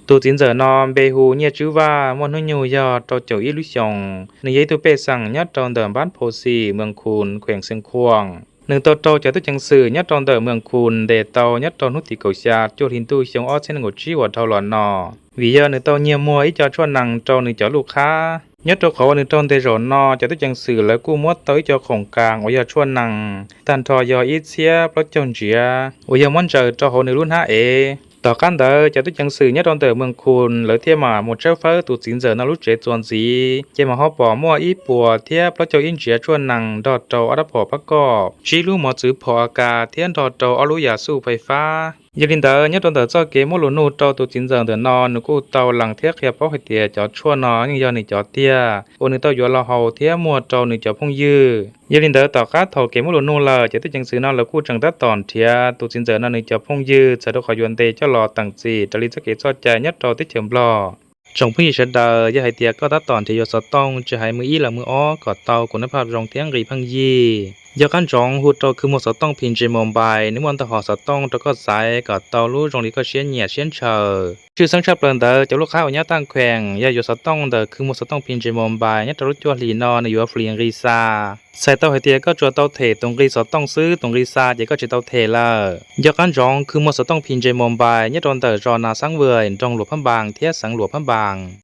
tu tiến giờ non bê hù nhẹ chú va môn hơi nhiều giờ trâu chậu ít lúc xong nơi giấy tu bêสั่งnhất trong đờm bán phô xìเมืองคูนแขวงเชียงควงหนึ่งตัวโตจะตุจังสื่อnhất trong đờmเมืองคูนเดเตาnhất trong nútติเกาชาจูหินตุเชียงอ้อเช่นงดชี้หัวเท่าหลอนนอวิเยอหนึ่งตัวเงียมัวอีจอชวนนังโจหนึ่งจอลูกค้าnhấtตัวเขาหนึ่งtrongเดโรนอจะตุจังสื่อแล้วกู้มัวตัวอีจอของกลางวิเยอชวนนังตันทอยออีเซียเพราะจงเจียวิเยอมันเจอจอเขาหนึ่งรุ่น5Aต่อกันเดอจะตุจังสื่อnhất trongเมืองคูนหรือเทียมาหมดเจ้าฟ้าตุสินเจอนารุเจจวนสีเจมาฮอปอมัวอีปัวเทียเพราะเจ้าอินเจียชวนนังดอดโตอัดพอประกอบชีลูหมอจือพออากาเทียนดอดโตอรุยาสู้ไฟฟ้ายาลินเดอnhất trongเจ้าเกมโมโลนูโตตุสินเจอเดนอนนุกูเตาหลังเทียเขียบเพราะเหตุจอชวนนอยังยอนี่จอเตียโอนึเตาอยู่ละเฮาเทียมัวโตนึจอพงยือยาลินเดอต่อคัดเท่าเกมโมโลนูละจะตุจังสื่อนอละกูจังตัดตอนเทียตุสินเจอนั่นนึจอพงยืจะดอกขยวนเตเจ้ารอตั้งจีตลิสเกจอใจnhấtโตติเฉิมรอจงพี่เสดอย่าให้เตียก็ตัดตอนที่ยศต้องจะให้มืออีหรือมืออ้อกอดเตาคุณภาพรองเทียงรีพังยียากันจงหูโตคือหมดสต้องพินเจมอมไบนิมนต์ตะหอสต้องตะก็สายกอดเตาลู่จงลีก็เชียนเหยียดเชียนเชอชื่อสังชาเปลินเดอจะลูกค้าอันยาตั้งแขวงยายศต้องเดอคือหมดสต้องพินเจมอมไบเนี่ยจะรู้จัวลีนอในอยู่ฟรีรีซาใส่เตาให้เตียก็จัวเตาเทตรงรีสต้องซื้อตรงรีซาเดี๋ยวก็จะเตาเทละยากันจงคือหมดสต้องพินเจมอมไบเนี่ยโดนเดอจอนาสังเวยจงหลวงพันบางเทียสังหลวงพันบาง